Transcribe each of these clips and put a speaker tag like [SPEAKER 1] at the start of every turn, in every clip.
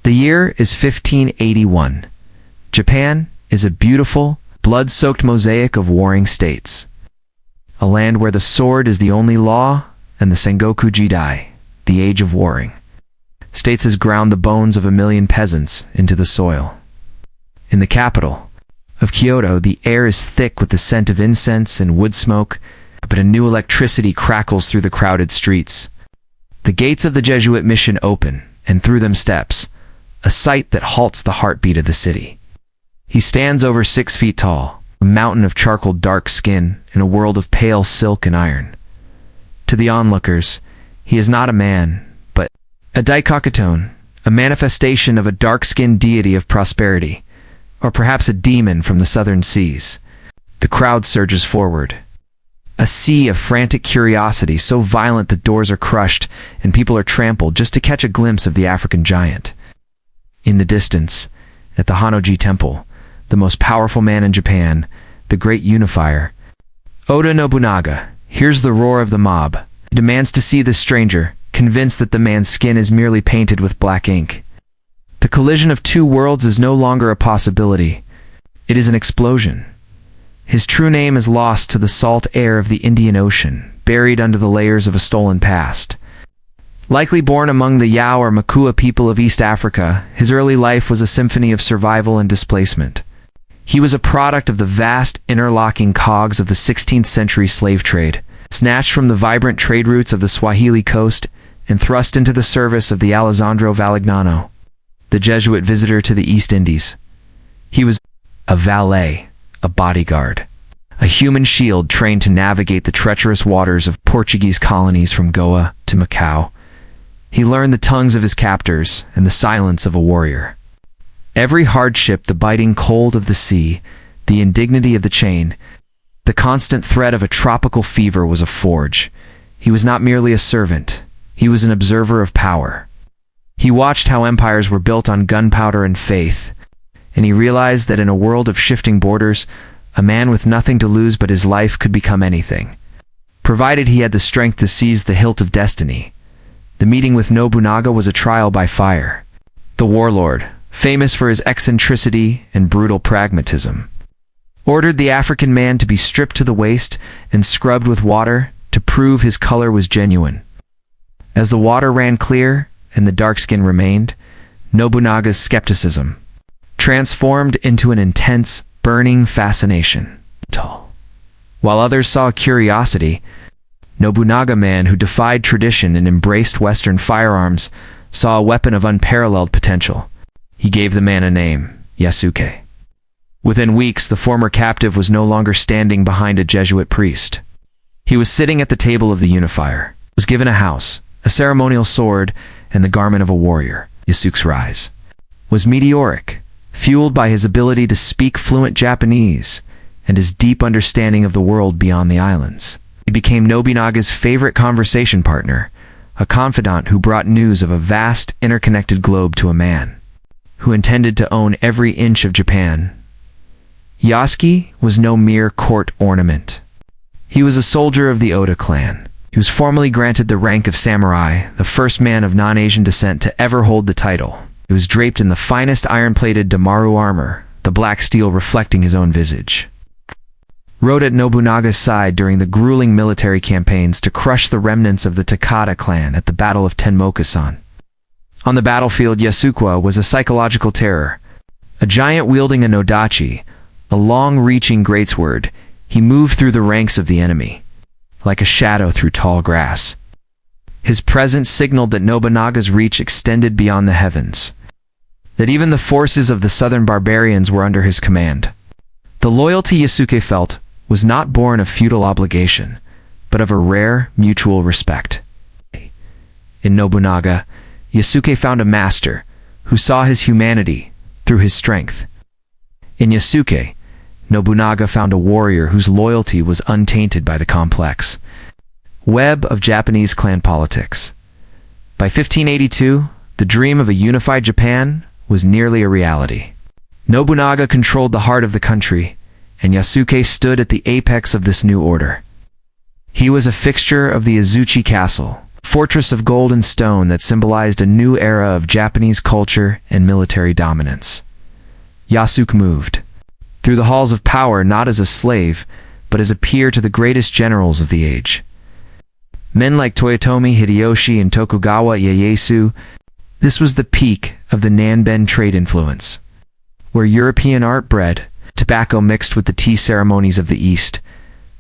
[SPEAKER 1] The year is 1581. Japan is a beautiful, blood-soaked mosaic of warring states. A land where the sword is the only law, and the Sengoku Jidai, the age of warring, states has ground the bones of 1 million peasants into the soil. In the capital of Kyoto, the air is thick with the scent of incense and wood smoke, but a new electricity crackles through the crowded streets. The gates of the Jesuit mission open, and through them steps a sight that halts the heartbeat of the city. He stands over 6 feet tall, a mountain of charcoal dark skin in a world of pale silk and iron. To the onlookers, he is not a man, but a daikakatone, a manifestation of a dark-skinned deity of prosperity, or perhaps a demon from the southern seas. The crowd surges forward. A sea of frantic curiosity so violent that doors are crushed and people are trampled just to catch a glimpse of the African giant. In the distance, at the Honnō-ji Temple, the most powerful man in Japan, the great unifier, Oda Nobunaga, hears the roar of the mob. He demands to see this stranger, convinced that the man's skin is merely painted with black ink. The collision of 2 worlds is no longer a possibility. It is an explosion. His true name is lost to the salt air of the Indian Ocean, buried under the layers of a stolen past. Likely born among the Yao or Makua people of East Africa, his early life was a symphony of survival and displacement. He was a product of the vast, interlocking cogs of the 16th century slave trade, snatched from the vibrant trade routes of the Swahili coast and thrust into the service of the Alessandro Valignano, the Jesuit visitor to the East Indies. He was a valet, a bodyguard, a human shield trained to navigate the treacherous waters of Portuguese colonies from Goa to Macau. He learned the tongues of his captors and the silence of a warrior. Every hardship, the biting cold of the sea, the indignity of the chain, the constant threat of a tropical fever was a forge. He was not merely a servant, he was an observer of power. He watched how empires were built on gunpowder and faith, and he realized that in a world of shifting borders, a man with nothing to lose but his life could become anything, provided he had the strength to seize the hilt of destiny. The meeting with Nobunaga was a trial by fire. The warlord, famous for his eccentricity and brutal pragmatism, ordered the African man to be stripped to the waist and scrubbed with water to prove his color was genuine. As the water ran clear and the dark skin remained, Nobunaga's skepticism transformed into an intense, burning fascination. While others saw curiosity, Nobunaga, man who defied tradition and embraced Western firearms, saw a weapon of unparalleled potential. He gave the man a name, Yasuke. Within weeks, the former captive was no longer standing behind a Jesuit priest. He was sitting at the table of the unifier, was given a house, a ceremonial sword, and the garment of a warrior. Yasuke's rise was meteoric, fueled by his ability to speak fluent Japanese and his deep understanding of the world beyond the islands. He became Nobunaga's favorite conversation partner, a confidant who brought news of a vast, interconnected globe to a man who intended to own every inch of Japan. Yasuke was no mere court ornament. He was a soldier of the Oda clan. He was formally granted the rank of samurai, the first man of non-Asian descent to ever hold the title. He was draped in the finest iron-plated Damaru armor, the black steel reflecting his own visage. Rode at Nobunaga's side during the grueling military campaigns to crush the remnants of the Takeda clan at the Battle of Tenmokusan. On the battlefield, Yasuke was a psychological terror. A giant wielding a nodachi, a long-reaching greatsword, he moved through the ranks of the enemy, like a shadow through tall grass. His presence signaled that Nobunaga's reach extended beyond the heavens, that even the forces of the southern barbarians were under his command. The loyalty Yasuke felt was not born of feudal obligation, but of a rare, mutual respect. In Nobunaga, Yasuke found a master who saw his humanity through his strength. In Yasuke, Nobunaga found a warrior whose loyalty was untainted by the complex web of Japanese clan politics. By 1582, the dream of a unified Japan was nearly a reality. Nobunaga controlled the heart of the country, and Yasuke stood at the apex of this new order. He was a fixture of the Azuchi Castle, fortress of gold and stone that symbolized a new era of Japanese culture and military dominance. Yasuke moved through the halls of power not as a slave, but as a peer to the greatest generals of the age. Men like Toyotomi Hideyoshi and Tokugawa Ieyasu. This was the peak of the Nanben trade influence, where European art bred, tobacco mixed with the tea ceremonies of the East.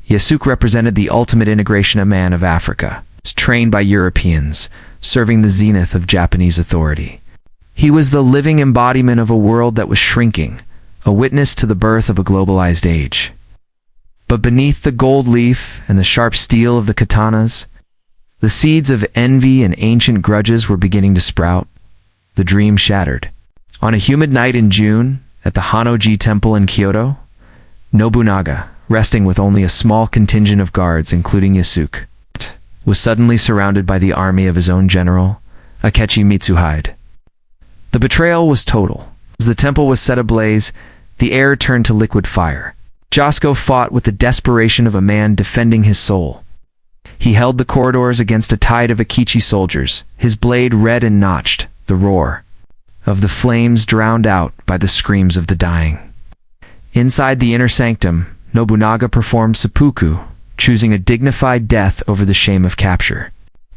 [SPEAKER 1] Yasuke represented the ultimate integration of man of Africa, trained by Europeans, serving the zenith of Japanese authority. He was the living embodiment of a world that was shrinking, a witness to the birth of a globalized age. But beneath the gold leaf and the sharp steel of the katanas, the seeds of envy and ancient grudges were beginning to sprout. The dream shattered. On a humid night in June, at the Honnō-ji Temple in Kyoto, Nobunaga, resting with only a small contingent of guards including Yasuke, was suddenly surrounded by the army of his own general, Akechi Mitsuhide. The betrayal was total. As the temple was set ablaze, the air turned to liquid fire. Yasuke fought with the desperation of a man defending his soul. He held the corridors against a tide of Akechi soldiers, his blade red and notched, the roar of the flames drowned out by the screams of the dying. Inside the inner sanctum, Nobunaga performed seppuku, choosing a dignified death over the shame of capture.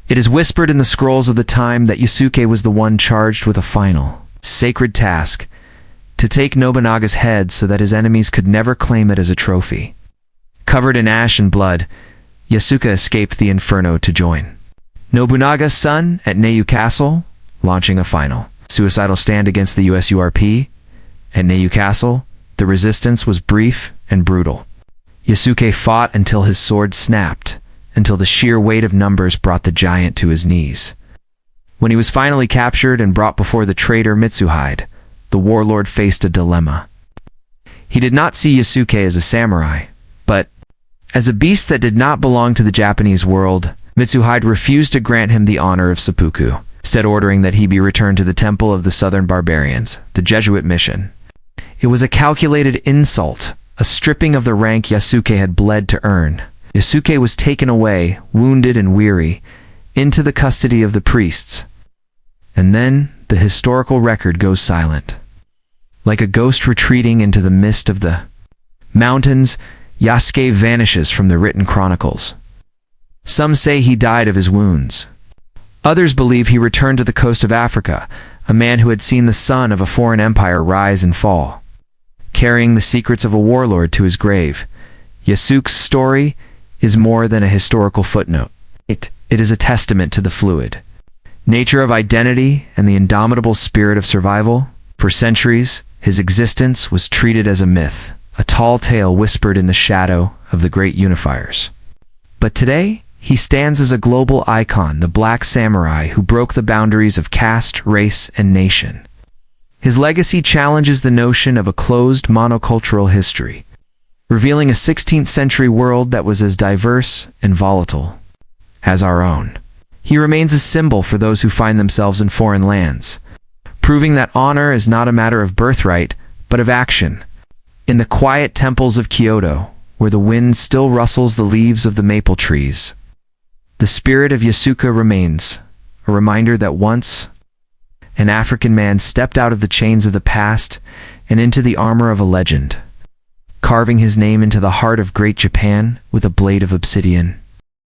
[SPEAKER 1] It is whispered in the scrolls of the time that Yasuke was the one charged with a final, sacred task, to take Nobunaga's head so that his enemies could never claim it as a trophy. Covered in ash and blood, Yasuke escaped the inferno to join Nobunaga's son at Neiyu Castle, launching a final suicidal stand against the USURP. At Neiyu Castle, the resistance was brief and brutal. Yasuke fought until his sword snapped, until the sheer weight of numbers brought the giant to his knees. When he was finally captured and brought before the traitor Mitsuhide, the warlord faced a dilemma. He did not see Yasuke as a samurai, but as a beast that did not belong to the Japanese world. Mitsuhide refused to grant him the honor of seppuku, instead ordering that he be returned to the temple of the southern barbarians, the Jesuit mission. It was a calculated insult, a stripping of the rank Yasuke had bled to earn. Yasuke was taken away, wounded and weary, into the custody of the priests. And then the historical record goes silent. Like a ghost retreating into the mist of the mountains, Yasuke vanishes from the written chronicles. Some say he died of his wounds. Others believe he returned to the coast of Africa, a man who had seen the sun of a foreign empire rise and fall, carrying the secrets of a warlord to his grave. Yasuke's story is more than a historical footnote. It is a testament to the fluid nature of identity and the indomitable spirit of survival. For centuries, his existence was treated as a myth, a tall tale whispered in the shadow of the great unifiers. But today, he stands as a global icon, the black samurai who broke the boundaries of caste, race, and nation. His legacy challenges the notion of a closed monocultural history, revealing a 16th century world that was as diverse and volatile as our own. He remains a symbol for those who find themselves in foreign lands, proving that honor is not a matter of birthright, but of action. In the quiet temples of Kyoto, where the wind still rustles the leaves of the maple trees, the spirit of Yasuke remains, a reminder that once an African man stepped out of the chains of the past and into the armor of a legend, carving his name into the heart of great Japan with a blade of obsidian.